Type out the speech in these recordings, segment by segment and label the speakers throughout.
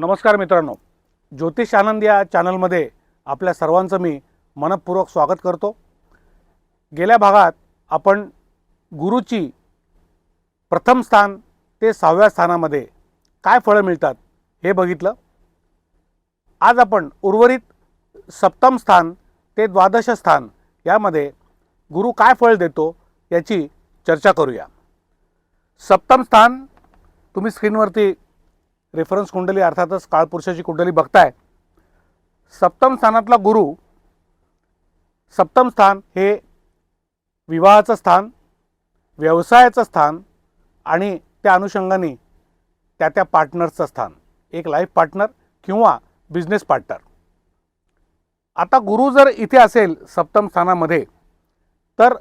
Speaker 1: नमस्कार मित्रांनो, ज्योतिष आनंद या चॅनलमध्ये आपल्या सर्वांचं मी मनपूर्वक स्वागत करतो। गेल्या भागात आपण गुरुची प्रथम स्थान ते 6व्या स्थानामध्ये काय फळं मिळतात हे बघितलं। आज आपण उर्वरित सप्तम स्थान ते द्वादश स्थान यामध्ये गुरु काय फळ देतो याची चर्चा करूया। सप्तम स्थान तुम्ही स्क्रीनवरती रेफरन्स कुंडली अर्थातच काळपुरुषाची कुंडली बघताय। सप्तम स्थानातला गुरु, सप्तम स्थान हे विवाहाचं स्थान, व्यवसायाचं स्थान आणि त्या अनुषंगाने त्या पार्टनरचं स्थान, एक लाईफ पार्टनर किंवा बिझनेस पार्टनर। आता गुरु जर इथे असेल सप्तम स्थानामध्ये तर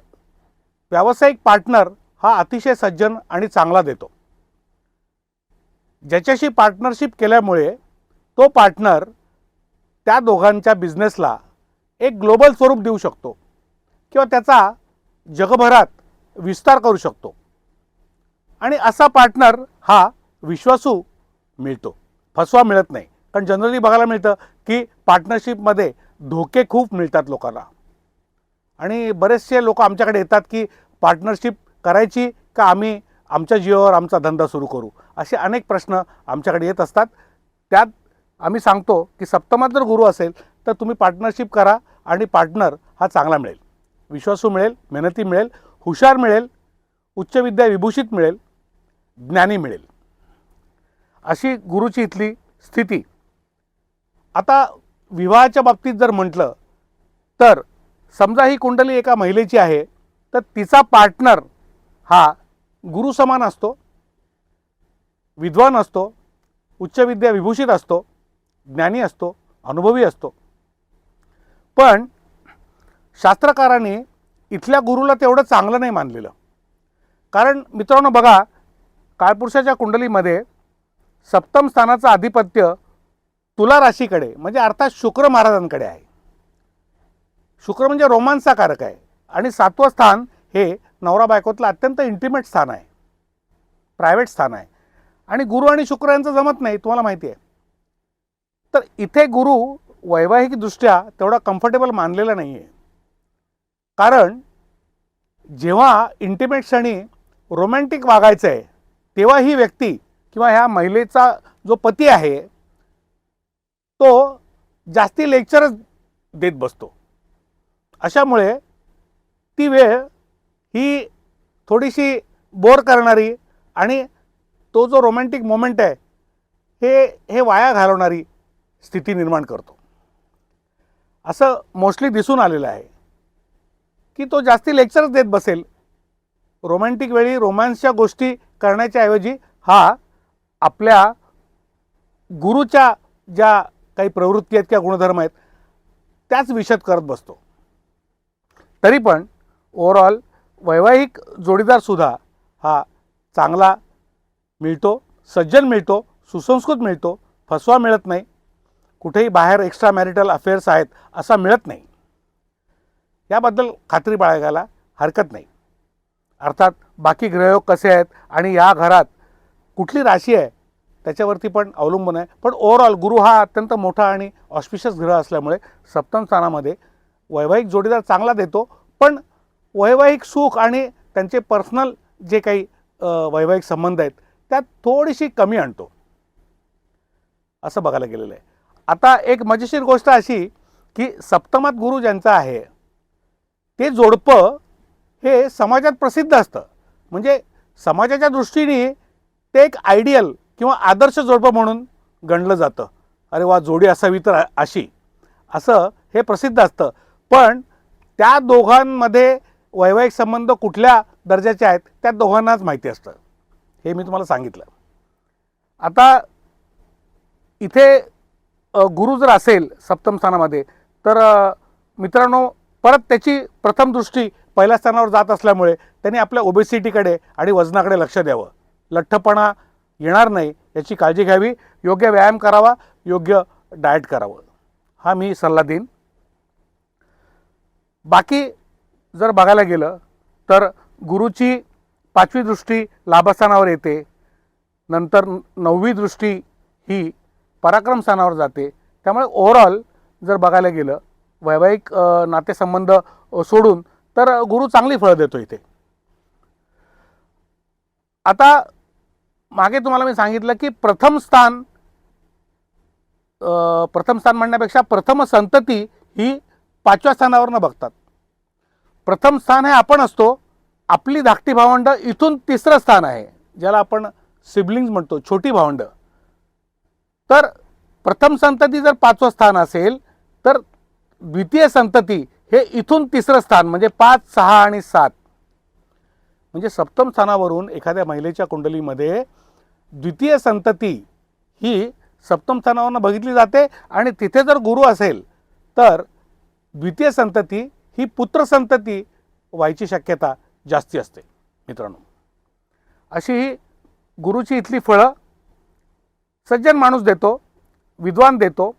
Speaker 1: व्यावसायिक पार्टनर हा अतिशय सज्जन आणि चांगला देतो। ज्याच्याशी पार्टनरशिप केल्यामुळे तो पार्टनर त्या दोघांच्या बिझनेसला एक ग्लोबल स्वरूप देऊ शकतो किंवा त्याचा जगभरात विस्तार करू शकतो आणि असा पार्टनर हा विश्वासू मिळतो, फसवा मिळत नाही। कारण जनरली बघायला मिळतं की पार्टनरशिपमध्ये धोके खूप मिळतात लोकांना आणि बरेचसे लोक आमच्याकडे येतात की पार्टनरशिप करायची का आम्ही आमच्या जीवावर आमचा धंदा सुरू करू, असे अनेक प्रश्न आमच्याकडे येत असतात। त्यात आम्ही सांगतो की सप्तमात जर गुरु असेल तर तुम्ही पार्टनरशिप करा आणि पार्टनर हा चांगला मिळेल, विश्वासू मिळेल, मेहनती मिळेल, हुशार मिळेल, उच्च विद्या विभूषित मिळेल, ज्ञानी मिळेल, अशी गुरुची इथली स्थिती। आता विवाहाच्या बाबतीत जर म्हटलं तर समजा ही कुंडली एका महिलेची आहे तर तिचा पार्टनर हा गुरु समान असतो, विद्वान असतो, उच्च विद्या विभूषित असतो, ज्ञानी असतो, अनुभवी असतो। पण शास्त्रकारांनी इथल्या गुरुला तेवढं चांगलं नाही मानलेलं। कारण मित्रांनो बघा, काळपुरुषाच्या कुंडलीमध्ये सप्तम स्थानाचं आधिपत्य तुला राशीकडे म्हणजे अर्थात शुक्र महाराजांकडे आहे। शुक्र म्हणजे रोमांसचा कारक आहे आणि 7वं स्थान हे नवरा बायकोतलं अत्यंत इंटिमेट स्थान आहे, प्रायव्हेट स्थान आहे आणि गुरु आणि शुक्र यांचं जमत नाही, तुम्हाला माहिती आहे। तर इथे गुरु वैवाहिक दृष्ट्या तेवढा कम्फर्टेबल मानलेला नाही आहे। कारण जेव्हा इंटिमेट क्षणी रोमॅन्टिक वागायचं आहे तेव्हा ही व्यक्ती किंवा ह्या महिलेचा जो पती आहे तो जास्ती लेक्चरच देत बसतो। अशामुळे ती वेळ ही थोडीशी बोर करणारी आणि तो जो रोमॅन्टिक मोमेंट आहे हे वाया घालवणारी स्थिती निर्माण करतो। असं मोस्टली दिसून आलेलं आहे की तो जास्ती लेक्चरच देत बसेल, रोमॅन्टिक वेळी रोमॅन्सच्या गोष्टी करण्याच्या ऐवजी हा आपल्या गुरुच्या ज्या काही प्रवृत्ती आहेत किंवा गुणधर्म आहेत त्याच विशद करत बसतो। तरी पण ओव्हरऑल वैवाहिक जोडीदार सुद्धा हा चांगला मिळतो, सज्जन मिळतो, सुसंस्कृत मिळतो, फसवा मिळत नाही, कुठेही बाहेर एक्स्ट्रा मॅरिटल अफेअर्स आहेत असा मिळत नाही, याबद्दल खात्री बाळगायला हरकत नाही। अर्थात बाकी ग्रहयोग कसे आहेत आणि या घरात कुठली राशी आहे त्याच्यावरती पण अवलंबून आहे। पण ओव्हरऑल गुरु हा अत्यंत मोठा आणि ऑस्पिशियस ग्रह असल्यामुळे सप्तम स्थानामध्ये वैवाहिक जोडीदार चांगला देतो, पण वैवाहिक सुख आणि त्यांचे पर्सनल जे काही वैवाहिक संबंध आहेत त्यात थोडीशी कमी आणतो असं बघायला गेलेलं आहे। आता एक मजेशीर गोष्ट अशी की सप्तमात गुरु ज्यांचा आहे ते जोडपं हे समाजात प्रसिद्ध असतं, म्हणजे समाजाच्या दृष्टीने ते एक आयडियल किंवा आदर्श जोडपं म्हणून गणलं जातं। अरे वा, जोडी असावी तर अशी, असं हे प्रसिद्ध असतं। पण त्या दोघांमध्ये वैवाहिक संबंध कुठल्या दर्जाचे आहेत त्या दोघांनाच माहिती असतं, हे मी तुम्हाला सांगितलं। आता इथे गुरु जर असेल सप्तम स्थानामध्ये तर मित्रांनो परत त्याची प्रथम दृष्टी पहिल्या स्थानावर जात असल्यामुळे त्यांनी आपल्या ओबेसिटीकडे आणि वजनाकडे लक्ष द्यावं, लठ्ठपणा येणार नाही याची काळजी घ्यावी, योग्य व्यायाम करावा, योग्य डाएट करावं, हा मी सल्ला देईन। बाकी जर बघायला गेलं तर गुरुची 5वी दृष्टी लाभस्थानावर येते, नंतर 9वी दृष्टी ही पराक्रम स्थानावर जाते. त्यामुळे ओव्हरऑल जर बघायला गेलं वैवाहिक नातेसंबंध सोडून तर गुरु चांगली फळं देतो इथे. आता मागे तुम्हाला मी सांगितलं की प्रथम स्थान म्हणण्यापेक्षा प्रथम संतती ही 5व्या स्थानावर न बघतात. प्रथम स्थान हे आपण असतो, आपली धाकटी भावंड इथून 3रं स्थान आहे, ज्याला आपण सिबलिंग्स म्हणतो, छोटी भावंड. तर प्रथम संतती जर 5वं स्थान असेल तर द्वितीय संतती हे इथून 3रं स्थान म्हणजे 5, 6 आणि 7. म्हणजे सप्तम स्थानावरून एखाद्या महिलेच्या कुंडलीमध्ये द्वितीय संतती ही सप्तम स्थानावरून बघितली जाते आणि तिथे जर गुरु असेल तर द्वितीय संतती ही पुत्र संतती व्हायची शक्यता जास्ती असते. मित्रांनो, अशी ही गुरुची इथली फळं सज्जन माणूस देतो, विद्वान देतो,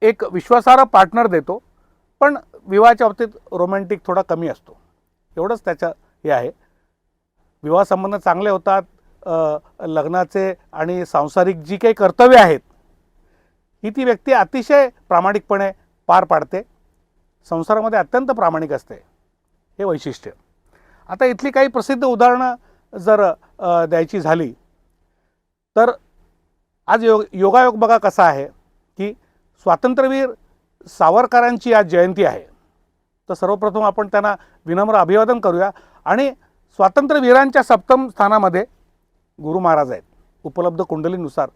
Speaker 1: एक विश्वासार्ह पार्टनर देतो, पण विवाहाच्या बाबतीत रोमॅन्टिक थोडा कमी असतो. एवढंच त्याचं हे आहे. विवाह संबंध चांगले होतात, लग्नाचे आणि सांसारिक जी काही कर्तव्य आहेत ही ती व्यक्ती अतिशय प्रामाणिकपणे पार पाडते, संसारामध्ये अत्यंत प्रामाणिक असते, हे वैशिष्ट्य. आता इथली काही प्रसिद्ध उदाहरणं जर द्यायची झाली तर आज योगायोग बघा कसा आहे की स्वातंत्र्यवीर सावरकरांची आज जयंती आहे. तर सर्वप्रथम आपण त्यांना विनम्र अभिवादन करूया. आणि स्वातंत्र्यवीरांच्या सप्तम स्थानामध्ये गुरु महाराज आहेत उपलब्ध कुंडलीनुसार.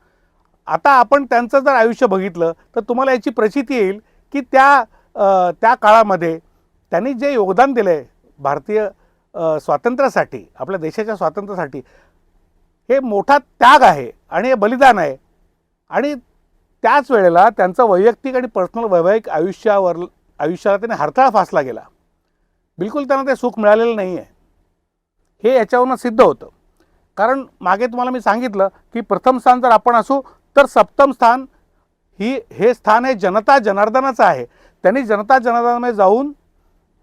Speaker 1: आता आपण त्यांचं जर आयुष्य बघितलं तर तुम्हाला याची प्रचिती येईल की त्या काळामध्ये त्यांनी जे योगदान दिलं आहे भारतीय स्वातंत्र्यासाठी, आपल्या देशाच्या स्वातंत्र्यासाठी, हे मोठा त्याग आहे आणि हे बलिदान आहे. आणि त्याच वेळेला त्यांचं वैयक्तिक आणि पर्सनल वैवाहिक आयुष्याला त्याने हरताळ फासला गेला. बिलकुल त्यांना ते सुख मिळालेलं नाही आहे, हे याच्यावरून सिद्ध होतं. कारण मागे तुम्हाला मी सांगितलं की प्रथम स्थान जर आपण असू तर सप्तम स्थान हे स्थान हे जनता जनार्दनाचं आहे. त्यांनी जनता जनार्दनामध्ये जाऊन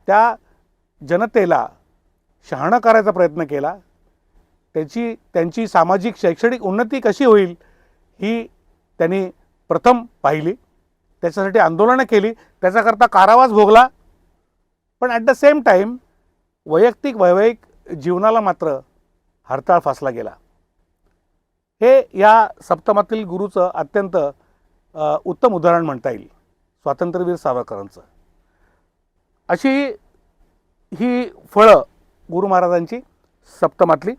Speaker 1: त्या जनतेला शहाणं करायचा प्रयत्न केला. त्यांची सामाजिक शैक्षणिक उन्नती कशी होईल ही त्यांनी प्रथम पाहिली, त्याच्यासाठी आंदोलनं केली, त्याच्याकरता कारावास भोगला. पण ॲट द सेम टाईम वैवाहिक जीवनाला मात्र हरताळ फासला गेला. हे या सप्तमातील गुरुचं अत्यंत उत्तम उदाहरण म्हणता येईल, स्वातंत्र्यवीर सावरकरांचं. अशी ही फळं गुरु महाराजांची सप्तमातली.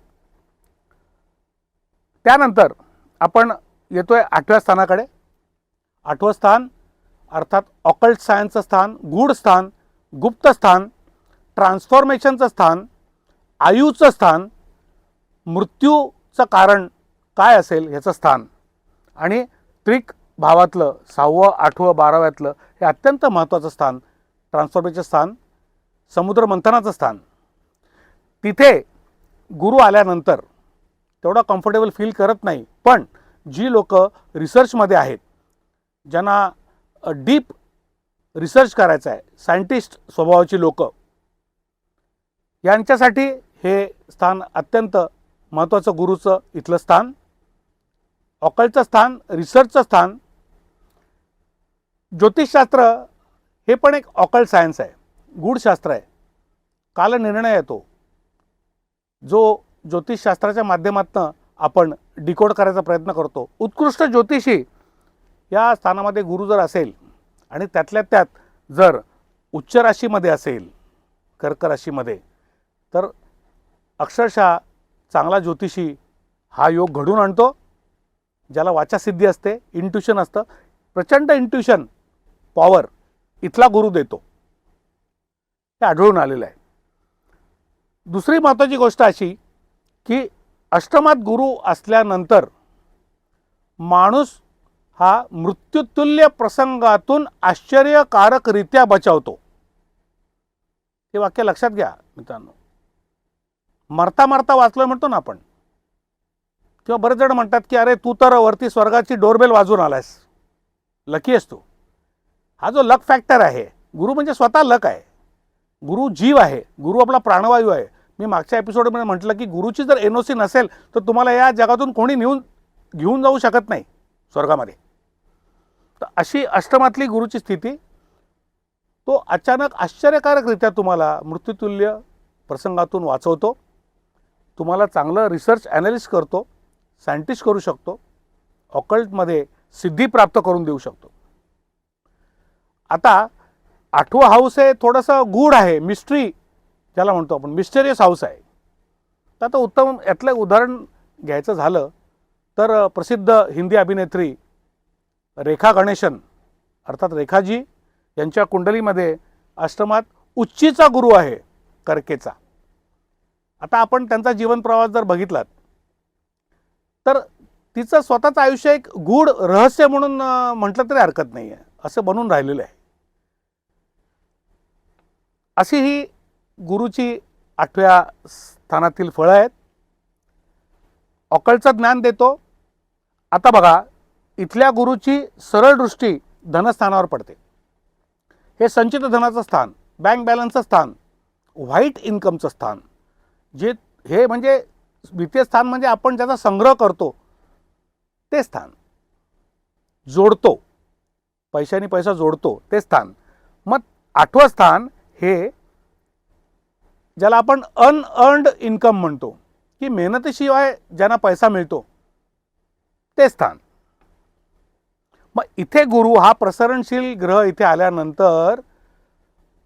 Speaker 1: त्यानंतर आपण येतोय 8व्या स्थानाकडे. 8वं स्थान अर्थात ऑकल्ट सायन्सचं स्थान, गूढ स्थान, गुप्त स्थान, ट्रान्सफॉर्मेशनचं स्थान, आयुचं स्थान, मृत्यूचं कारण काय असेल ह्याचं स्थान, आणि त्रिक भावातलं 6वं, 8वं, 12व्यातलं हे अत्यंत महत्त्वाचं स्थान, ट्रान्सफॉर्मेशनचं स्थान, समुद्र मंथनाचं स्थान. तिथे गुरु आल्यानंतर तेवढा कम्फर्टेबल फील करत नाही. पण जी लोक रिसर्चमध्ये आहेत, ज्यांना डीप रिसर्च करायचं आहे, सायंटिस्ट स्वभावाची लोक, यांच्यासाठी हे स्थान अत्यंत महत्त्वाचं गुरुचं इथलं स्थान. ऑकल्टचं स्थान, रिसर्चचं स्थान. ज्योतिषशास्त्र हे पण एक ऑकल्ट सायन्स आहे, गूढशास्त्र आहे. कालनिर्णय येतो जो ज्योतिषशास्त्राच्या माध्यमातून आपण डिकोड करायचा प्रयत्न करतो. उत्कृष्ट ज्योतिषी या स्थानामध्ये गुरु जर असेल आणि त्यातल्या त्यात जर उच्च राशीमध्ये असेल, कर्क राशीमध्ये, तर अक्षरशः चांगला ज्योतिषी हा योग घडून आणतो. ज्याला वाचासिद्धी असते, इंट्युशन असतं, प्रचंड इंट्युशन पॉवर इथला गुरु देतो, हे आढळून आलेलं आहे. दुसरी महत्त्वाची गोष्ट अशी की अष्टमात गुरु असल्यानंतर माणूस हा मृत्युतुल्य प्रसंगातून आश्चर्यकारकरित्या बचावतो. हे वाक्य लक्षात घ्या मित्रांनो. मरता मरता वाचलोय म्हणतो ना आपण, किंवा बरेच जण म्हणतात की अरे तू तर वरती स्वर्गाची डोरबेल वाजवून आलायस, लकी आहेस तू. हा जो लक फॅक्टर आहे, गुरु म्हणजे स्वतः लक आहे. गुरु जीव आहे, गुरु आपला प्राणवायू आहे. मी मागच्या एपिसोडमध्ये म्हटलं की गुरुची जर एनओसी नसेल तर तुम्हाला या जगातून कोणी घेऊन जाऊ शकत नाही स्वर्गामध्ये. तर अशी अष्टमातली गुरुची स्थिती, तो अचानक आश्चर्यकारकरित्या तुम्हाला मृत्यूतुल्य प्रसंगातून वाचवतो, तुम्हाला चांगलं रिसर्च ॲनालिस्ट करतो, सायंटिस्ट करू शकतो, ऑकल्टमध्ये सिद्धी प्राप्त करून देऊ शकतो. आता 8वं हाऊस हे थोडंसं गूढ आहे, मिस्ट्री ज्याला म्हणतो आपण, मिस्टेरियस हाऊस आहे. तर आता उत्तम यातलं उदाहरण घ्यायचं झालं तर प्रसिद्ध हिंदी अभिनेत्री रेखा गणेशन अर्थात रेखाजी यांच्या कुंडलीमध्ये अष्टमात उच्चीचा गुरु आहे, कर्केचा. आता आपण त्यांचा जीवन प्रवास जर बघितलात तर तिचं स्वतःचं आयुष्य एक गूढ रहस्य म्हणून म्हटलं तरी हरकत नाही आहे, असं बनून राहिलेलं आहे. अशी ही गुरुची 8व्या स्थानातील फळं आहेत. ऑकल्टचं ज्ञान देतो. आता बघा, इथल्या गुरुची सरळ दृष्टी धनस्थानावर पडते. हे संचित धनाचं स्थान, बँक बॅलन्सचं स्थान, व्हाईट इन्कमचं स्थान, जे हे म्हणजे द्वितीय स्थान म्हणजे आपण ज्याचा संग्रह करतो ते स्थान, जोडतो, पैशाने पैसा जोडतो ते स्थान. मग 8वं स्थान हे ज्याला आपण अनअर्न्ड इन्कम म्हणतो, की मेहनतीशिवाय ज्यांना पैसा मिळतो ते स्थान. मग इथे गुरु हा प्रसरणशील ग्रह इथे आल्यानंतर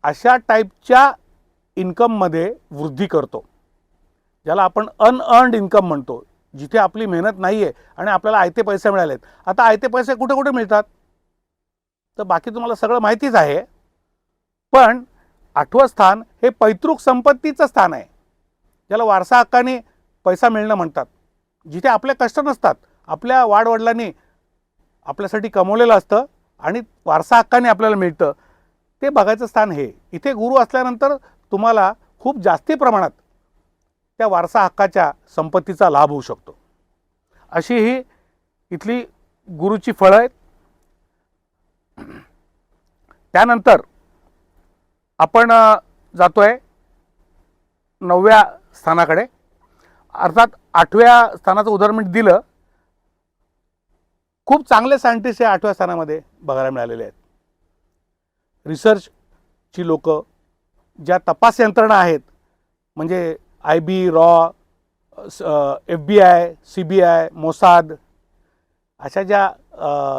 Speaker 1: अशा टाईपच्या इन्कममध्ये वृद्धी करतो, ज्याला आपण अनअर्न्ड इन्कम म्हणतो, जिथे आपली मेहनत नाही आहे आणि आपल्याला आयते पैसे मिळालेत. आता आयते पैसे कुठे कुठे मिळतात तर बाकी तुम्हाला सगळं माहितीच आहे. पण 8वं स्थान हे पैतृक संपत्तीचं स्थान आहे, ज्याला वारसा हक्काने पैसा मिळणं म्हणतात, जिथे आपले कष्ट नसतात, आपल्या वाडवडिलांनी आपल्यासाठी कमवलेलं असतं आणि वारसा हक्काने आपल्याला मिळतं, ते बघायचं स्थान हे. इथे गुरु असल्यानंतर तुम्हाला खूप जास्ती प्रमाणात त्या वारसा हक्काच्या संपत्तीचा लाभ होऊ शकतो. अशी ही इथली गुरुची फळं आहेत. त्यानंतर आपण जातोय 9व्या स्थानाकडे. अर्थात 8व्या स्थानाचं उदाहरण दिलं, खूप चांगले सायंटिस्ट हे 8व्या स्थानामध्ये बघायला मिळालेले आहेत. रिसर्चची लोक, ज्या तपास यंत्रणा आहेत म्हणजे IB, raw, FBI, CBI, Mossad, अशा ज्या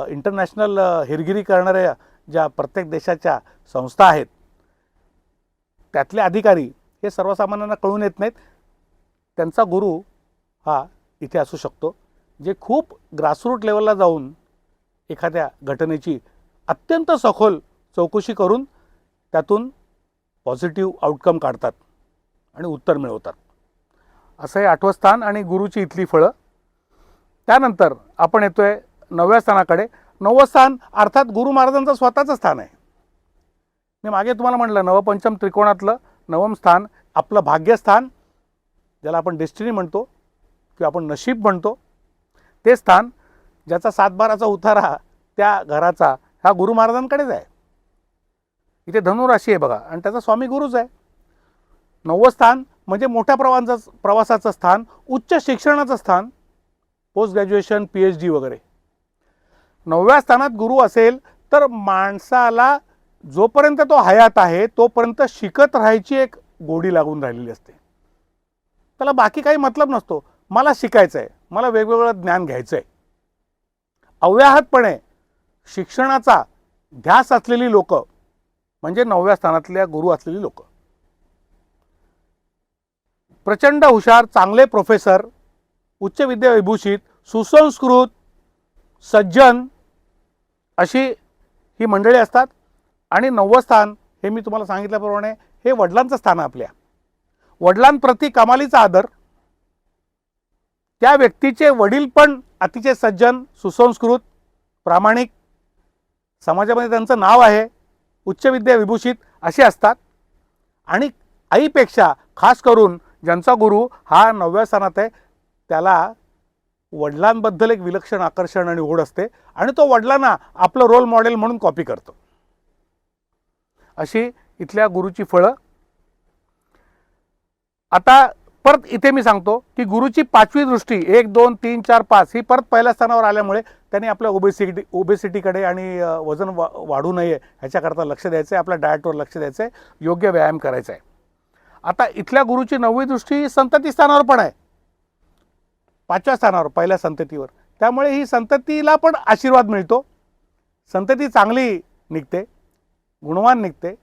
Speaker 1: इंटरनॅशनल हेरगिरी करणाऱ्या ज्या प्रत्येक देशाच्या संस्था आहेत, त्यातले अधिकारी हे सर्वसामान्यांना कळून येत नाहीत. त्यांचा गुरु हा इथे असू शकतो, जे खूप ग्रासरूट लेवलला जाऊन एखाद्या घटनेची अत्यंत सखोल चौकशी करून त्यातून पॉझिटिव्ह आउटकम काढतात आणि उत्तर मिळवतात. असं हे 8वं स्थान आणि गुरुची इथली फळं. त्यानंतर आपण येतोय 9व्या स्थानाकडे. 9वं स्थान अर्थात गुरु महाराजांचं स्वतःचं स्थान आहे. मी मागे तुम्हाला म्हटलं, नवपंचम त्रिकोणातलं 9वं स्थान आपलं भाग्यस्थान, ज्याला आपण डेस्टिनी म्हणतो किंवा आपण नशीब म्हणतो, ते स्थान ज्याचा 7/12चा उतारा त्या घराचा हा गुरु महाराजांकडेच आहे. इथे धनुराशी आहे बघा, आणि त्याचा स्वामी गुरुच आहे. 9वं स्थान म्हणजे मोठ्या प्रवासाचं स्थान, उच्च शिक्षणाचं स्थान, पोस्ट ग्रॅज्युएशन, PhD वगैरे. 9व्या स्थानात गुरु असेल तर माणसाला जोपर्यंत तो हयात आहे तोपर्यंत शिकत राहायची एक गोडी लागून राहिलेली असते. त्याला बाकी काही मतलब नसतो, मला शिकायचं आहे, मला वेगवेगळं ज्ञान घ्यायचं आहे. अव्याहतपणे शिक्षणाचा ध्यास असलेली लोक म्हणजे 9व्या स्थानातल्या गुरु असलेली लोक. प्रचंड हुशार, चांगले प्रोफेसर, उच्च विद्या विभूषित, सुसंस्कृत, सज्जन अशी ही मंडळी असतात. आणि 9वं स्थान हे मी तुम्हाला सांगितल्याप्रमाणे हे वडिलांचं स्थान आहे. आपल्या वडिलांप्रती कमालीचा आदर, त्या व्यक्तीचे वडील पण अतिशय सज्जन, सुसंस्कृत, प्रामाणिक, समाजामध्ये त्यांचं नाव आहे, उच्च विद्या विभूषित असे असतात. आणि आईपेक्षा खास करून ज्यांचा गुरु हा 9व्या स्थानात आहे त्याला वडिलांबद्दल एक विलक्षण आकर्षण आणि ओढ असते आणि तो वडिलांना आपलं रोल मॉडेल म्हणून कॉपी करतो. अशी इथल्या गुरुची फळं. आता परत इथे मी सांगतो की गुरुची 5वी दृष्टी 1 2 3 4 5 ही परत पहिल्या स्थानावर आल्यामुळे त्यांनी आपल्या ओबेसिटीकडे आणि वजन वाढू नये ह्याच्याकरता लक्ष द्यायचं आहे, आपल्या डाएटवर लक्ष द्यायचं आहे, योग्य व्यायाम करायचा आहे. आता इथल्या गुरुची 9वी दृष्टी संतती स्थानावर पण आहे, 5व्या स्थानावर, पहिल्या संततीवर. त्यामुळे ही संततीला पण आशीर्वाद मिळतो, संतती चांगली निघते, गुणवान निघते,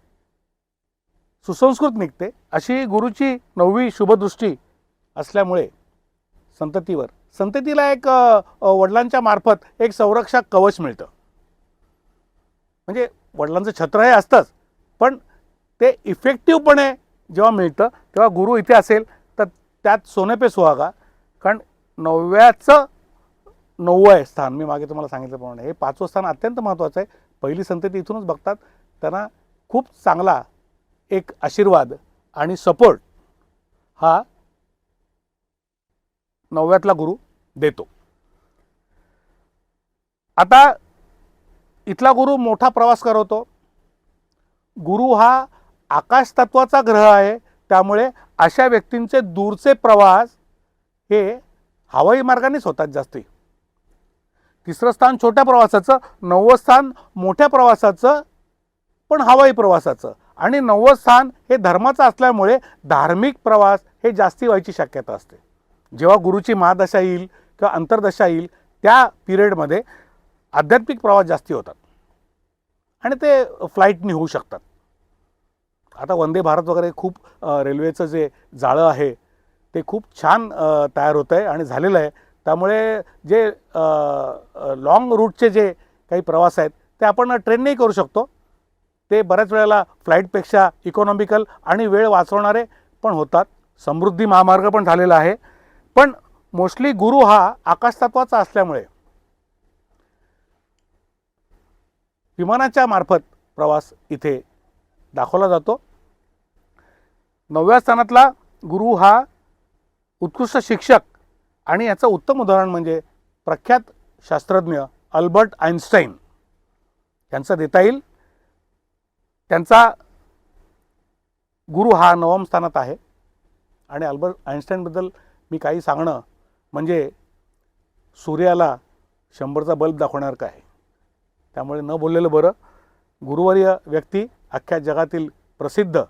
Speaker 1: सुसंस्कृत निघते. अशी गुरुची 9वी शुभदृष्टी असल्यामुळे संततीला एक वडिलांच्या मार्फत एक संरक्षक कवच मिळतं. म्हणजे वडिलांचं छत्र हे असतंच, पण ते इफेक्टिव्हपणे जेव्हा मिळतं तेव्हा गुरु इथे असेल तर त्यात सोने पे सुहागा. कारण 9व्याचं 9वं स्थान, मी मागे तुम्हाला सांगितल्याप्रमाणे हे 5वं स्थान अत्यंत महत्त्वाचं आहे. पहिली संतती इथूनच बघतात, त्यांना खूप चांगला एक आशीर्वाद आणि सपोर्ट हा 9व्यातला गुरु देतो. आता इथला गुरु मोठा प्रवास करवतो. गुरु हा आकाश तत्वाचा ग्रह आहे, त्यामुळे अशा व्यक्तींचे दूरचे प्रवास हे हवाई मार्गानेच होतात जास्ती. 3रं स्थान छोट्या प्रवासाचं, 9वं स्थान मोठ्या प्रवासाचं पण हवाई प्रवासाचं, आणि 9वं स्थान हे धर्माचं असल्यामुळे धार्मिक प्रवास हे जास्ती व्हायची शक्यता असते. जेव्हा गुरुची महादशा येईल किंवा अंतर्दशा येईल त्या पिरियडमध्ये आध्यात्मिक प्रवास जास्ती होतात आणि ते फ्लाईटनी होऊ शकतात. आता वंदे भारत वगैरे खूप रेल्वेचं जे जाळं आहे ते खूप छान तयार होतं आहे आणि झालेलं आहे. त्यामुळे जे लॉंग रूटचे जे काही प्रवास आहेत ते आपण ट्रेननेही करू शकतो. ते बऱ्याच वेळेला फ्लाईटपेक्षा इकॉनॉमिकल आणि वेळ वाचवणारे पण होतात. समृद्धी महामार्ग पण झालेला आहे. पण मोस्टली गुरु हा आकाशतत्वाचा असल्यामुळे विमानाच्या मार्फत प्रवास इथे दाखवला जातो. 9व्या स्थानातला गुरु हा उत्कृष्ट शिक्षक, आणि याचं उत्तम उदाहरण म्हणजे प्रख्यात शास्त्रज्ञ अल्बर्ट आइन्स्टाईन यांचं देता येईल. त्यांचा गुरु हा 9व्या स्थानात आहे. आणि अल्बर्ट आइन्स्टाईनबद्दल मी काही सांगणं म्हणजे सूर्याला 100चा बल्ब दाखवण्यासारखं आहे. त्यामुळे न बोललेलं बरं. गुरुवर्य व्यक्ती, अख्ख्या जगातील प्रसिद्ध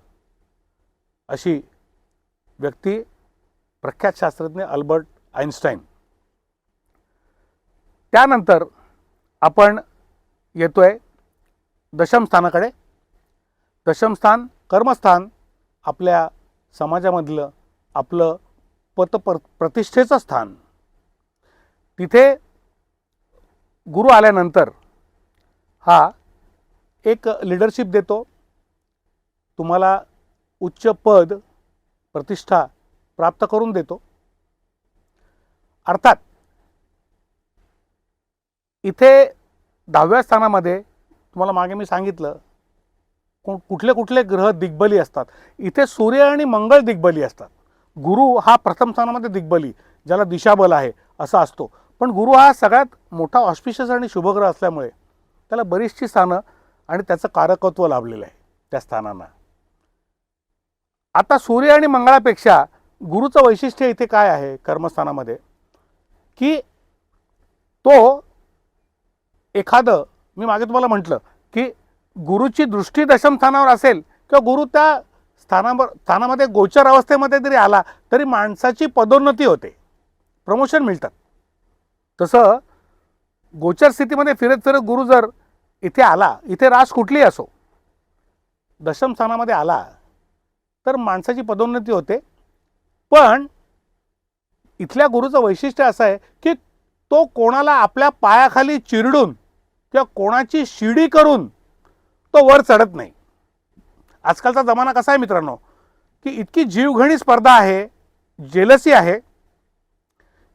Speaker 1: अशी व्यक्ती, प्रख्यात शास्त्रज्ञ अल्बर्ट आइन्स्टाईन. त्यानंतर आपण येतोय दशम स्थानाकडे. दशम स्थान कर्मस्थान, आपल्या समाजामधलं आपलं प्रतिष्ठेचं स्थान. तिथे गुरु आल्यानंतर हा एक लीडरशिप देतो, तुम्हाला उच्च पद प्रतिष्ठा प्राप्त करून देतो. अर्थात इथे 10व्या स्थानामध्ये तुम्हाला मागे मी सांगितलं कुठले कुठले ग्रह दिग्बली असतात. इथे सूर्य आणि मंगळ दिग्बली असतात. गुरु हा प्रथम स्थानामध्ये दिग्बली, ज्याला दिशाबल आहे असा असतो. पण गुरु हा सगळ्यात मोठा ऑस्पिशियस आणि शुभग्रह असल्यामुळे त्याला बरीचशी स्थानं आणि त्याचं कारकत्व लाभलेलं आहे त्या स्थानांना. आता सूर्य आणि मंगळापेक्षा गुरुचं वैशिष्ट्य इथे काय आहे कर्मस्थानामध्ये, की तो एखादं, मी मागे तुम्हाला म्हटलं की गुरुची दृष्टी दशम स्थानावर असेल किंवा गुरु त्या स्थानामध्ये गोचर अवस्थेमध्ये जरी आला तरी माणसाची पदोन्नती होते, प्रमोशन मिळतात. तसं गोचर स्थितीमध्ये फिरत फिरत गुरु जर इथे आला, इथे रास कुठली असो, दशम स्थानामध्ये आला तर माणसाची पदोन्नती होते. पण इथल्या गुरुचं वैशिष्ट्य असं आहे की तो कोणाला आपल्या पायाखाली चिरडून किंवा कोणाची शिडी करून तो वर चढत नाही. आजकालचा जमाना कसा आहे मित्रांनो, की इतकी जीवघेणी स्पर्धा आहे, जेलसी आहे,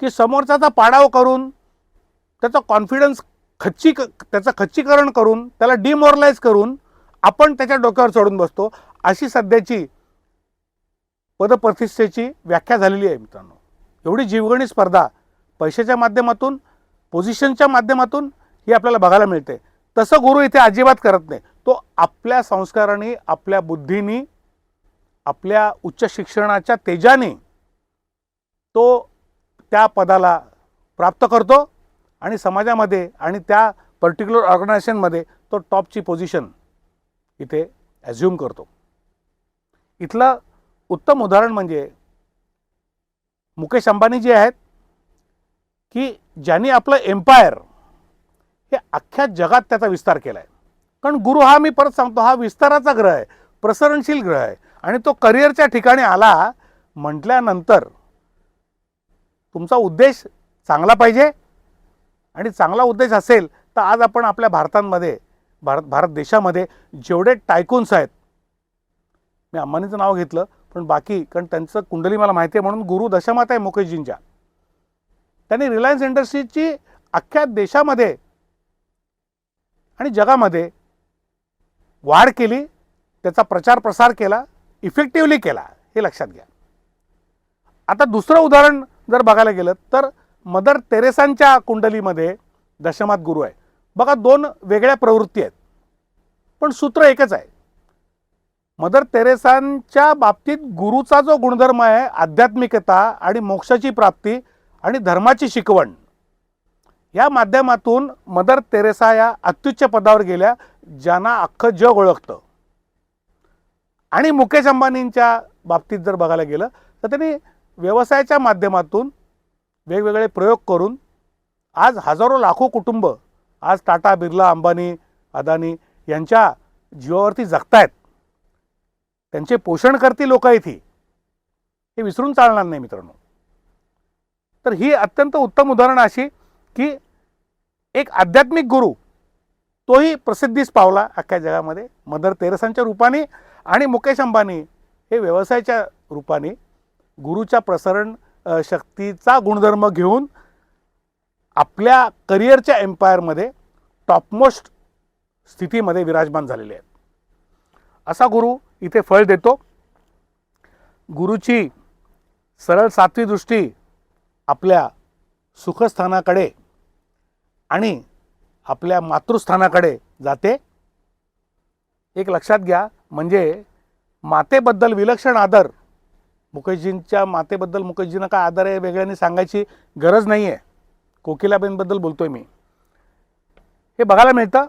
Speaker 1: की समोरच्याचा पाडाव करून त्याचा कॉन्फिडन्स त्याचं खच्चीकरण करून त्याला डिमोरलाइज करून आपण त्याच्या डोक्यावर चढून बसतो. अशी सध्याची पदप्रतिष्ठेची व्याख्या झालेली आहे मित्रांनो. एवढी जीवघेणी स्पर्धा पैशाच्या माध्यमातून, पोझिशनच्या माध्यमातून ही आपल्याला बघायला मिळते. तसं गुरु इथे अजिबात करत नाही. तो आपल्या संस्काराने, आपल्या बुद्धीने, आपल्या उच्च शिक्षणाच्या तेजाने तो त्या पदाला प्राप्त करतो आणि समाजामध्ये आणि त्या पर्टिक्युलर ऑर्गनायझेशनमध्ये तो टॉपची पोझिशन इथे ॲझ्युम करतो. इथलं उत्तम उदाहरण म्हणजे मुकेश अंबानी जे आहेत की ज्यांनी आपलं एम्पायर हे अख्ख्या जगात त्याचा विस्तार केला आहे. कारण गुरु हा, मी परत सांगतो, हा विस्ताराचा ग्रह आहे, प्रसरणशील ग्रह आहे. आणि तो करिअरच्या ठिकाणी आला म्हटल्यानंतर तुमचा उद्देश चांगला पाहिजे. आणि चांगला उद्देश असेल तर आज आपण आपल्या भारत देशामध्ये जेवढे टायकून्स आहेत, मी अंबानीचं नाव घेतलं पण बाकी, कारण त्यांचं कुंडली मला माहिती आहे म्हणून गुरु दशमात आहे मुकेशजींच्या. त्यांनी रिलायन्स इंडस्ट्रीजची अख्ख्या देशामध्ये आणि जगामध्ये वाढ केली, त्याचा प्रचार प्रसार केला, इफेक्टिव्हली केला, हे लक्षात घ्या. आता दुसरं उदाहरण जर बघायला गेलं तर मदर तेरेसांच्या कुंडलीमध्ये दशमात गुरु आहे. बघा, दोन वेगळ्या प्रवृत्ती आहेत पण सूत्र एकच आहे. मदर तेरेसांच्या बाबतीत गुरुचा जो गुणधर्म आहे, आध्यात्मिकता आणि मोक्षाची प्राप्ती आणि धर्माची शिकवण, या माध्यमातून मदर तेरेसा या अत्युच्च पदावर गेल्या ज्यांना अख्खं जग ओळखतं. आणि मुकेश अंबानींच्या बाबतीत जर बघायला गेलं तर त्यांनी व्यवसायाच्या माध्यमातून वेगवेगळे प्रयोग करून आज हजारो लाखो कुटुंब आज टाटा, बिर्ला, अंबानी, अदानी यांच्या जीवावरती जगतायत. त्यांचे पोषण करती लोक आहेत ही, हे विसरून चालणार नाही मित्रांनो. तर ही अत्यंत उत्तम उदाहरण अशी की एक आध्यात्मिक गुरु, तोही प्रसिद्धीस पावला अख्ख्या जगामध्ये मदर तेरेसांच्या रूपाने, आणि मुकेश अंबानी हे व्यवसायाच्या रूपाने गुरुच्या प्रसरण शक्तीचा गुणधर्म घेऊन आपल्या करिअरच्या एम्पायरमध्ये टॉपमोस्ट स्थितीमध्ये विराजमान झालेले आहेत. असा गुरु इथे फळ देतो. गुरुची सरळ सात्विक दृष्टी आपल्या सुखस्थानाकडे आणि आपल्या मातृस्थानाकडे जाते. एक लक्षात घ्या, म्हणजे मातेबद्दल विलक्षण आदर, मुकेशजींच्या मातेबद्दल मुकेशजींना काय आदर आहे वेगळ्याने सांगायची गरज नाही आहे. कोकिलाबेनबद्दल बोलतोय मी, हे बघायला मिळतं.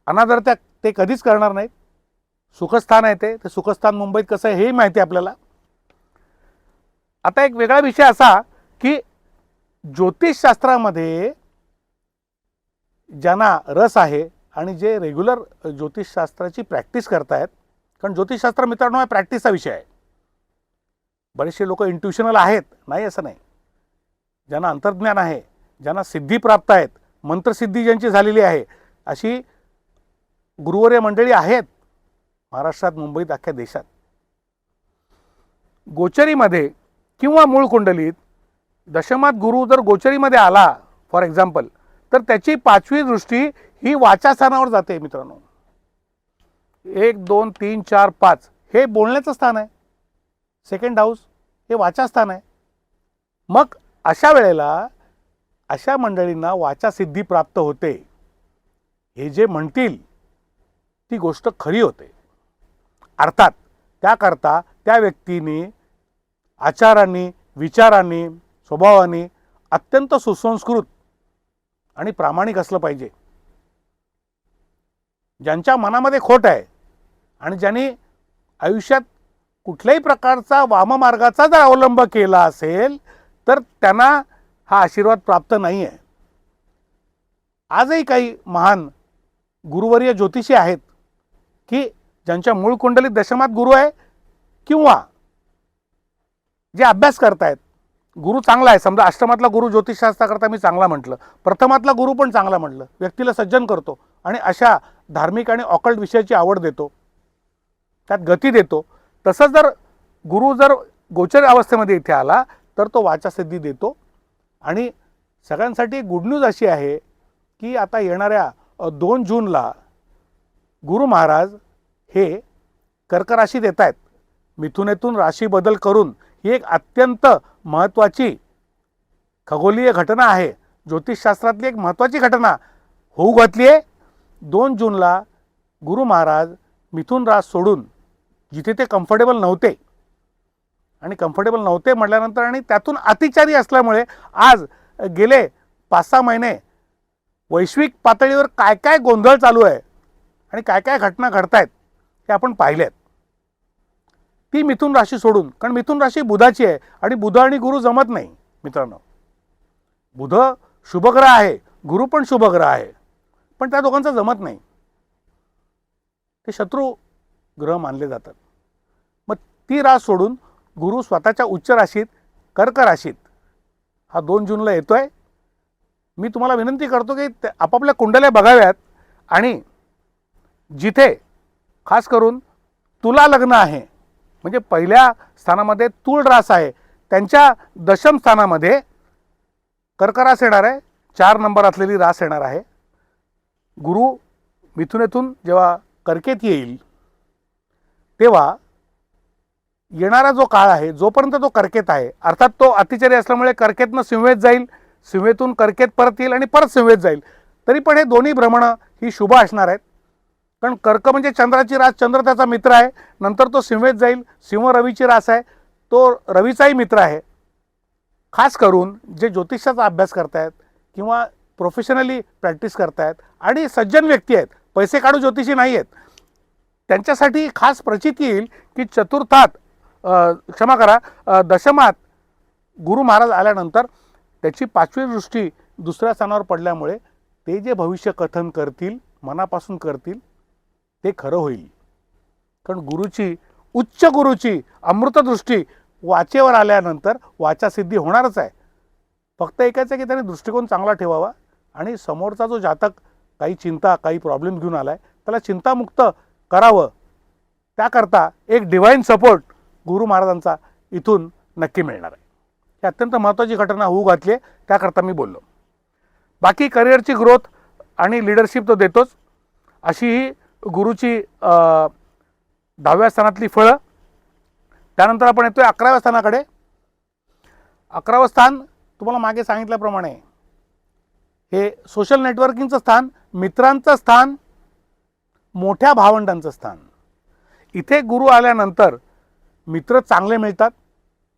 Speaker 1: अनादर ते कधीच करणार नाहीत. सुखस्थान आहे ते सुखस्थान मुंबईत कसं आहे हेही माहिती आहे आपल्याला. आता एक वेगळा विषय असा की ज्योतिषशास्त्रामध्ये ज्यांना रस आहे आणि जे रेग्युलर ज्योतिषशास्त्राची प्रॅक्टिस करतायत, कारण ज्योतिषशास्त्र मित्रांनो हा प्रॅक्टिसचा विषय आहे. बरेचसे लोक इंट्युशनल आहेत, नाही असं नाही. ज्यांना अंतर्ज्ञान आहे, ज्यांना सिद्धी प्राप्त आहेत, मंत्रसिद्धी ज्यांची झालेली आहे, अशी गुरुवर्य मंडळी आहेत महाराष्ट्रात, मुंबईत, अख्ख्या देशात. गोचरीमध्ये किंवा मूळ कुंडलीत दशमात गुरु जर गोचरीमध्ये आला फॉर एक्झाम्पल, तर त्याची पाचवी दृष्टी ही वाचास्थानावर जाते मित्रांनो. 1, 2, 3, 4, 5 हे बोलण्याचं स्थान आहे. सेकंड हाऊस हे वाचास्थान आहे. मग अशा वेळेला अशा मंडळींना वाचासिद्धी प्राप्त होते. हे जे म्हणतील ती गोष्ट खरी होते. अर्थात त्याकरता त्या व्यक्तीने आचारांनी, विचारांनी, स्वभावाने अत्यंत सुसंस्कृत आणि प्रामाणिक असलं पाहिजे. ज्यांच्या मनामध्ये खोट आहे आणि ज्यांनी आयुष्यात कुठल्याही प्रकारचा वाममार्गाचा जर अवलंब केला असेल तर त्यांना हा आशीर्वाद प्राप्त नाही आहे. आजही काही महान गुरुवर्य ज्योतिषी आहेत की ज्यांच्या मूळ कुंडलीत दशमात गुरु आहे किंवा जे अभ्यास करतायत. गुरु चांगला आहे, समजा अष्टमातला गुरु ज्योतिषशास्त्राकरता मी चांगला म्हटलं, प्रथमातला गुरु पण चांगला म्हटलं, व्यक्तीला सज्जन करतो आणि अशा धार्मिक आणि ऑकल्ट विषयाची आवड देतो, त्यात गती देतो. तसंच जर गुरु जर गोचर अवस्थेमध्ये इथे आला तर तो वाचासिद्धी देतो. आणि सगळ्यांसाठी गुड न्यूज अशी आहे की आता येणाऱ्या 2 जूनला गुरु महाराज हे कर्क राशीत येत आहेत. मिथुनेतून राशी बदल करून ही एक अत्यंत महत्त्वाची खगोलीय घटना आहे, ज्योतिषशास्त्रातली एक महत्त्वाची घटना होऊ घातली आहे. 2 जूनला गुरु महाराज मिथुन रास सोडून जिथे ते कम्फर्टेबल नव्हते आणि कम्फर्टेबल नव्हते म्हटल्यानंतर आणि त्यातून अतिचारी असल्यामुळे आज गेले 5-6 महिने वैश्विक पातळीवर काय काय गोंधळ चालू आहे आणि काय काय घटना घडतायत हे आपण पाहिलेत. ती मिथुन राशी सोडून, कारण मिथुन राशी बुधाची आहे आणि बुध आणि गुरु जमत नाही मित्रांनो. बुध शुभग्रह आहे, गुरु पण शुभग्रह आहे, पण त्या दोघांचं जमत नाही. ते शत्रू ग्रह मानले जातात. मग ती रास सोडून गुरु स्वतःच्या उच्च राशीत कर्क राशीत हा 2 जूनला येतोय. मी तुम्हाला विनंती करतो की आपापल्या कुंडल्या बघाव्यात आणि जिथे खास करून तुला लग्न आहे म्हणजे पहिल्या स्थानामध्ये तूळ रास आहे, त्यांच्या दशम स्थानामध्ये कर्क रास येणार आहे, 4 नंबर असलेली रास येणार आहे. गुरु मिथुनेतून जेव्हा कर्केत येईल तेव्हा येणारा जो काळ आहे, जोपर्यंत तो कर्केत आहे, अर्थात तो अतिचारी असल्यामुळे कर्केतनं सिंहवेत जाईल, सिंहवेतून कर्केत परत येईल आणि परत सिंहवेत जाईल, तरी पण हे दोन्ही भ्रमणं ही शुभ असणार आहेत. कारण कर्क म्हणजे चंद्राची रास, चंद्र त्याचा मित्र आहे. नंतर तो सिंहवेत जाईल, सिंह रवीची रास आहे, तो रवीचाही मित्र आहे. खास करून जे ज्योतिषाचा अभ्यास करतायत किंवा प्रोफेशनली प्रॅक्टिस करतायत आणि सज्जन व्यक्ती आहेत, पैसे काढू ज्योतिषी नाही आहेत, त्यांच्यासाठी खास प्रचिती येईल की चतुर्थात क्षमा करा दशमात गुरु महाराज आल्यानंतर त्याची 5वी दृष्टी दुसऱ्या स्थानावर पडल्यामुळे ते जे भविष्य कथन करतील, मनापासून करतील, ते खरं होईल. कारण गुरुची, उच्च गुरुची अमृतदृष्टी वाचेवर आल्यानंतर वाचासिद्धी होणारच आहे. फक्त एकच आहे की त्याने दृष्टिकोन चांगला ठेवावा आणि समोरचा जो जातक काही चिंता, काही प्रॉब्लेम घेऊन आलाय, त्याला चिंतामुक्त करावं. त्याकरता एक डिव्हाइन सपोर्ट गुरु महाराजांचा इथून नक्की मिळणार आहे. ही अत्यंत महत्त्वाची घटना होऊ घातली आहे, त्याकरता मी बोललो. बाकी करिअरची ग्रोथ आणि लिडरशिप तो देतोच. अशी ही गुरुची 10व्या स्थानातली फळं. त्यानंतर आपण येतोय 11व्या स्थानाकडे. 11वं स्थान तुम्हाला मागे सांगितल्याप्रमाणे हे सोशल नेटवर्किंगचं स्थान, मित्रांचं स्थान, मोठ्या भावंडांचं स्थान. इथे गुरु आल्यानंतर मित्र चांगले मिळतात,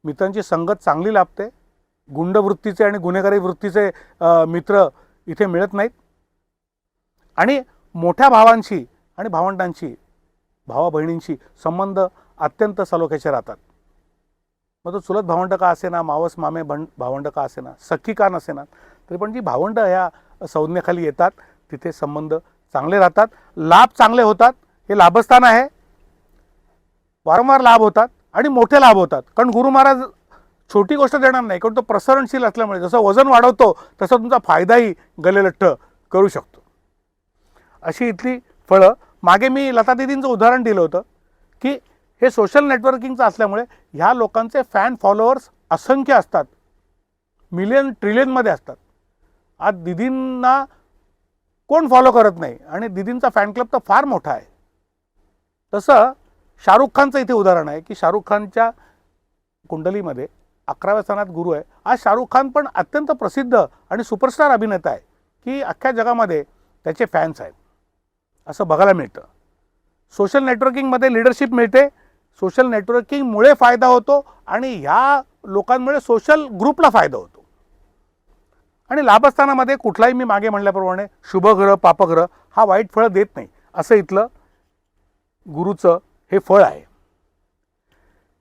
Speaker 1: मित्रांची संगत चांगली लाभते. गुंडवृत्तीचे आणि गुन्हेगारी वृत्तीचे मित्र इथे मिळत नाहीत आणि मोठ्या भावांशी आणि भावंडांशी, भावा बहिणींशी संबंध अत्यंत सलोख्याचे राहतात. मग तो चुलत भावंड का असेना, मावस मामे भावंड का असेना, सख्खी का नसेना, तरी पण जी भावंड ह्या संज्ञेखाली येतात तिथे संबंध चांगले राहतात, लाभ चांगले होतात. हे लाभस्थान आहे, वारंवार लाभ होतात आणि मोठे लाभ होतात. कारण गुरु महाराज छोटी गोष्ट देणार नाही, कारण तो प्रसरणशील असल्यामुळे जसं वजन वाढवतो तसं तुमचा फायदाही गलेलठ्ठ करू शकतो. अशी इथली फळं. मागे मी लता दीदींचं उदाहरण दिलं होतं की हे सोशल नेटवर्किंगचं असल्यामुळे ह्या लोकांचे फॅन फॉलोअर्स असंख्य असतात, मिलियन ट्रिलियनमध्ये असतात. आज दीदींना कोण फॉलो करत नाही आणि दीदींचा फॅन क्लब तर फार मोठा आहे. तसं शाहरुख खानचं इथे उदाहरण आहे की शाहरुख खानच्या कुंडलीमध्ये 11व्या स्थानात गुरु आहे. आज शाहरुख खान पण अत्यंत प्रसिद्ध आणि सुपरस्टार अभिनेता आहे की अख्ख्या जगामध्ये त्याचे फॅन्स आहेत, असं बघायला मिळतं. सोशल नेटवर्किंगमध्ये लिडरशिप मिळते, सोशल नेटवर्किंगमुळे फायदा होतो आणि ह्या लोकांमुळे सोशल ग्रुपला फायदा होतो. आणि लाभस्थानामध्ये कुठलाही मी मागे म्हणल्याप्रमाणे शुभग्रह पापग्रह हा वाईट फळ देत नाही, असं इथलं गुरुचं हे फळ आहे.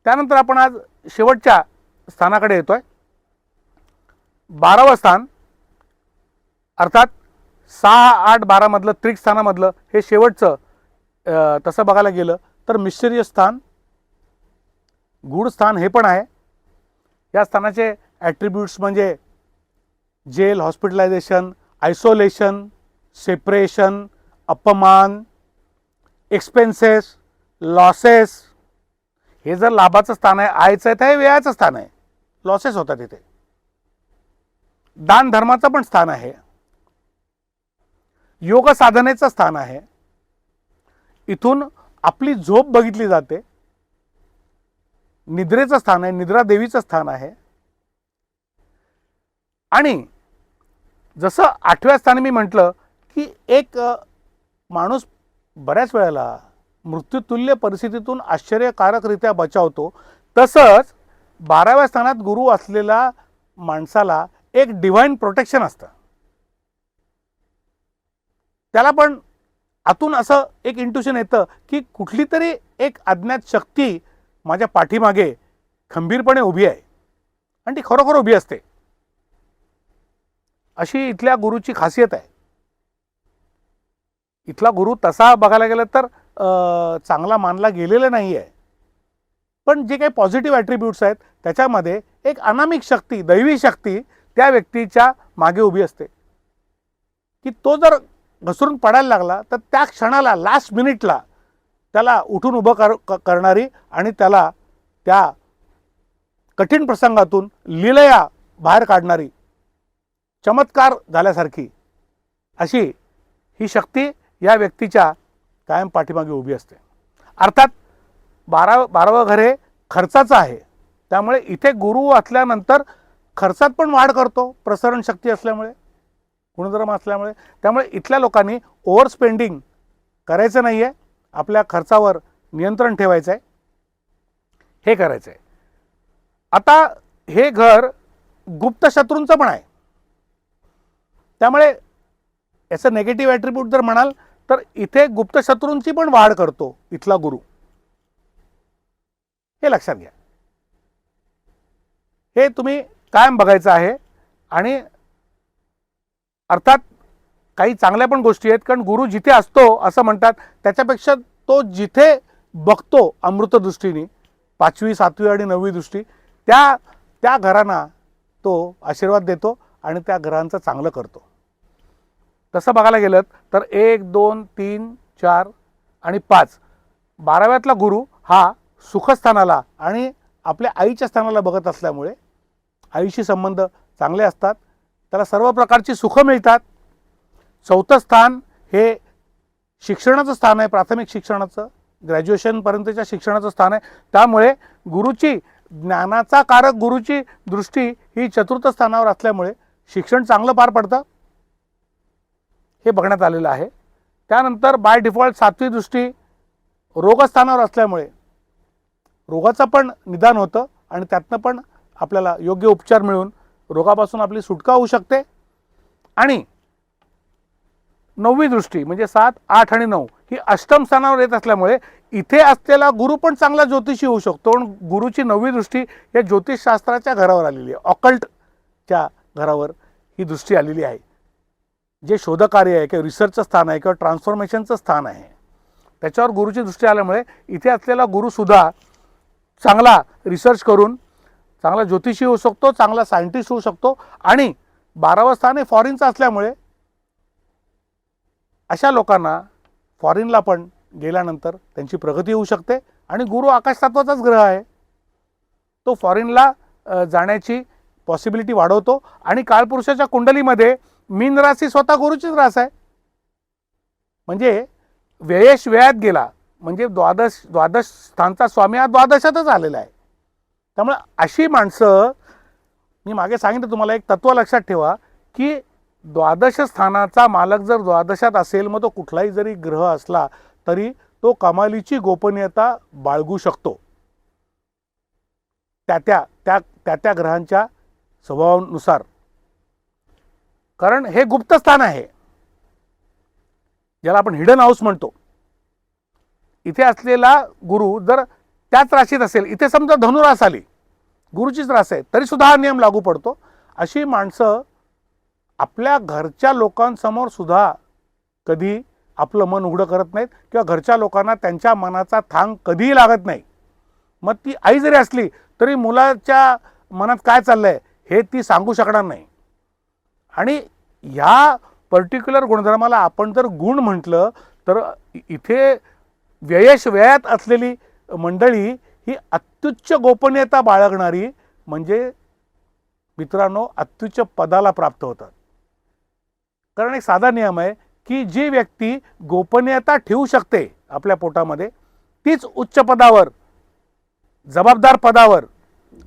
Speaker 1: त्यानंतर आपण आज शेवटच्या स्थानाकडे येतोय. 12वं स्थान, अर्थात 6, 8, 12 मधलं त्रिक स्थानामधलं हे शेवटचं. तसं बघायला गेलं तर मिस्टेरियस स्थान, गूढ स्थान हे पण आहे. या स्थानाचे ॲट्रिब्यूट्स म्हणजे जेल, हॉस्पिटलायझेशन, आयसोलेशन, सेपरेशन, अपमान, एक्सपेन्सेस, लॉसेस. हे जर लाभाचं स्थान आहे, आयचं आहे, तर हे व्ययाचं स्थान आहे, लॉसेस होतात इथे. दान धर्माचं पण स्थान आहे, योग साधनेचं स्थान आहे. इथून आपली झोप बघितली जाते, निद्रेचं स्थान आहे, निद्रा देवीचं स्थान आहे. आणि जसं 8व्या स्थानी मी म्हटलं की एक माणूस बऱ्याच वेळेला मृत्यूतुल्य परिस्थितीतून आश्चर्यकारकरित्या बचावतो, तसंच 12व्या स्थानात गुरु असलेला माणसाला एक डिव्हाइन प्रोटेक्शन असतं. त्याला पण आतून असं एक इंट्युशन येतं की कुठली तरी एक अज्ञात शक्ती माझ्या पाठीमागे खंबीरपणे उभी आहे आणि ती खरोखर उभी असते. अशी इथल्या गुरुची खासियत आहे. इथला गुरु तसा बघायला गेलं तर चांगला मानला गेलेला नाही आहे, पण जे काही पॉझिटिव्ह ॲट्रिब्यूट्स आहेत त्याच्यामध्ये एक अनामिक शक्ती, दैवी शक्ती त्या व्यक्तीच्या मागे उभी असते की तो जर घसरून पडायला लागला तर त्या क्षणाला लास्ट मिनिटला त्याला उठून उभं करणारी आणि त्याला त्या कठीण प्रसंगातून लीलया बाहेर काढणारी, चमत्कार झाल्यासारखी अशी ही शक्ती या व्यक्तीच्या कायम पाठीमागे उभी असते. अर्थात 12वं घर हे खर्चाचं आहे, त्यामुळे इथे गुरु असल्यानंतर खर्चात पण वाढ करतो प्रसरण शक्ती असल्यामुळे, गुणधर्म असल्यामुळे. त्यामुळे इथल्या लोकांनी ओव्हर स्पेंडिंग करायचं नाही आहे, आपल्या खर्चावर नियंत्रण ठेवायचं आहे, हे करायचं आहे. आता हे घर गुप्त शत्रूंचं पण आहे, त्यामुळे याचं नेगेटिव्ह ॲट्रिब्यूट जर म्हणाल तर इथे गुप्त शत्रूंची पण वाढ करतो इथला गुरु, हे लक्षात घ्या. हे तुम्ही कायम बघायचं आहे. आणि अर्थात काही चांगल्या पण गोष्टी आहेत, कारण गुरु जिथे असतो असं म्हणतात त्याच्यापेक्षा तो जिथे बघतो अमृतदृष्टीने 5वी 7वी आणि 9वी दृष्टी, त्या घरांना तो आशीर्वाद देतो आणि त्या घरांचं चांगलं करतो. तसं बघायला गेलं तर 1 2 3 4 आणि 5 12व्यातला गुरु हा सुखस्थानाला आणि आपल्या आईच्या स्थानाला बघत असल्यामुळे आईशी संबंध चांगले असतात, त्याला सर्व प्रकारची सुख मिळतात. 4थं स्थान हे शिक्षणाचं स्थान आहे, प्राथमिक शिक्षणाचं, ग्रॅज्युएशनपर्यंतच्या शिक्षणाचं स्थान आहे. त्यामुळे गुरुची ज्ञानाचा कारक गुरुची दृष्टी ही 4th स्थानावर असल्यामुळे शिक्षण चांगलं पार पडतं, हे बघण्यात आलेलं आहे. त्यानंतर बाय डिफॉल्ट 7वी दृष्टी रोगस्थानावर असल्यामुळे रोगाचं पण निदान होतं आणि त्यातनं पण आपल्याला योग्य उपचार मिळून रोगापासून आपली सुटका होऊ शकते. आणि 9वी दृष्टी म्हणजे 7 8 आणि 9 ही अष्टम स्थानावर येत असल्यामुळे इथे असलेला गुरु पण चांगला ज्योतिषी होऊ शकतो. गुरुची 9वी दृष्टी या ज्योतिषशास्त्राच्या घरावर आलेली आहे, ऑकल्टच्या घरावर ही दृष्टी आलेली आहे, जे शोधकार्य आहे किंवा रिसर्चचं स्थान आहे किंवा ट्रान्सफॉर्मेशनचं स्थान आहे, त्याच्यावर गुरुची दृष्टी आल्यामुळे इथे असलेला गुरुसुद्धा चांगला रिसर्च करून चांगला ज्योतिषी होऊ शकतो, चांगला सायंटिस्ट होऊ शकतो. आणि 12वं स्थान हे फॉरेनचं असल्यामुळे अशा लोकांना फॉरेनला पण गेल्यानंतर त्यांची प्रगती होऊ शकते. आणि गुरु आकाश तत्वाचाच ग्रह आहे, तो फॉरेनला जाण्याची पॉसिबिलिटी वाढवतो. आणि काळपुरुषाच्या कुंडलीमध्ये मीन राशी स्वतः गुरुचीच रास आहे, म्हणजे व्ययेश व्ययात गेला म्हणजे द्वादश स्थानचा स्वामी हा द्वादशातच आलेला आहे. त्यामुळे अशी माणसं, मी मागे सांगितलं तुम्हाला एक तत्व लक्षात ठेवा की द्वादश स्थानाचा मालक जर द्वादशात असेल, मग तो कुठलाही जरी ग्रह असला तरी तो कमालीची गोपनीयता बाळगू शकतो त्या ग्रहांच्या स्वभावानुसार, कारण हे गुप्त स्थान आहे ज्याला आपण हिडन हाऊस म्हणतो. इथे असलेला गुरु जर त्याच राशीत असेल, इथे समजा धनुरास आली, गुरुचीच रास आहे, तरी सुद्धा हा नियम लागू पडतो. अशी माणसं आपल्या घरच्या लोकांसमोर सुद्धा कधी आपलं मन उघडं करत नाहीत किंवा घरच्या लोकांना त्यांच्या मनाचा थांग कधीही लागत नाही. मग ती आई जरी असली तरी मुलाच्या मनात काय चाललंय हे ती सांगू शकणार नाही. आणि ह्या पर्टिक्युलर गुणधर्माला आपण जर गुण म्हटलं तर इथे व्ययेश व्ययात असलेली मंडळी ही अत्युच्च गोपनीयता बाळगणारी, म्हणजे मित्रांनो अत्युच्च पदाला प्राप्त होतात. कारण एक साधा नियम आहे की जी व्यक्ती गोपनीयता ठेवू शकते आपल्या पोटामध्ये, तीच उच्च पदावर, जबाबदार पदावर,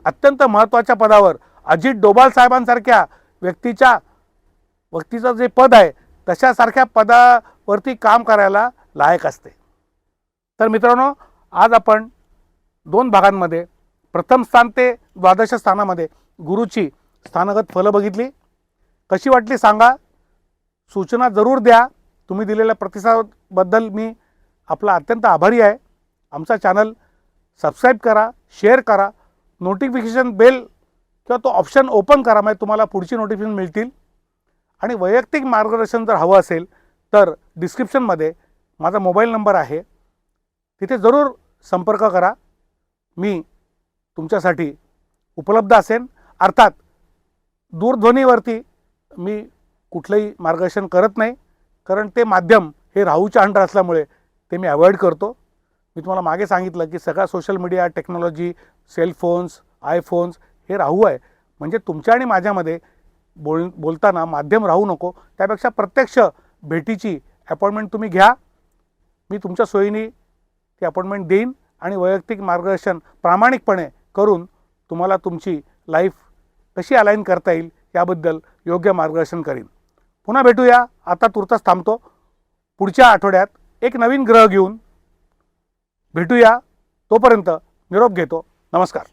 Speaker 1: अत्यंत महत्त्वाच्या पदावर, अजित डोभाल साहेबांसारख्या व्यक्तीचं जे पद आहे तशासारख्या पदावरती काम करायला लायक असते. तर मित्रांनो, आज आपण 2 भागांमध्ये प्रथम स्थान ते द्वादश स्थानामध्ये गुरुची स्थानगत फलं बघितली. कशी वाटली सांगा. सूचना जरूर द्या. तुम्ही दिलेल्या प्रतिसादाबद्दल मी आपला अत्यंत आभारी आहे. आमचा चॅनल सबस्क्राईब करा, शेअर करा, नोटिफिकेशन बेल किंवा तो ऑप्शन ओपन करा, म्हणजे तुम्हाला पुढची नोटिफिकेशन मिळतील. आणि वैयक्तिक मार्गदर्शन जर हवं असेल तर डिस्क्रिप्शनमध्ये माझा मोबाईल नंबर आहे, तिथे जरूर संपर्क करा. मी तुमच्यासाठी उपलब्ध असेन. अर्थात दूरध्वनीवरती मी कुठलंही मार्गदर्शन करत नाही, कारण ते माध्यम हे राहूच्या अंडर असल्यामुळे ते मी अवॉइड करतो. मी तुम्हाला मागे सांगितलं की सगळा social media, technology, cellphones, iPhones हे राहू आहे. म्हणजे तुमच्या आणि माझ्यामध्ये बोलताना माध्यम राहू नको. त्यापेक्षा प्रत्यक्ष भेटीची अपॉइंटमेंट तुम्ही घ्या. मी तुमच्या सोयीने ती अपॉइंटमेंट देईन आणि वैयक्तिक मार्गदर्शन प्रामाणिकपणे करून तुम्हाला तुमची लाईफ कशी अलाइन करता येईल याबद्दल योग्य मार्गदर्शन करीन. पुन्हा भेटूया. आता तुर्तास थांबतो. पुढच्या आठवड्यात एक नवीन ग्रह घेऊन भेटूया. तोपर्यंत निरोप घेतो. नमस्कार.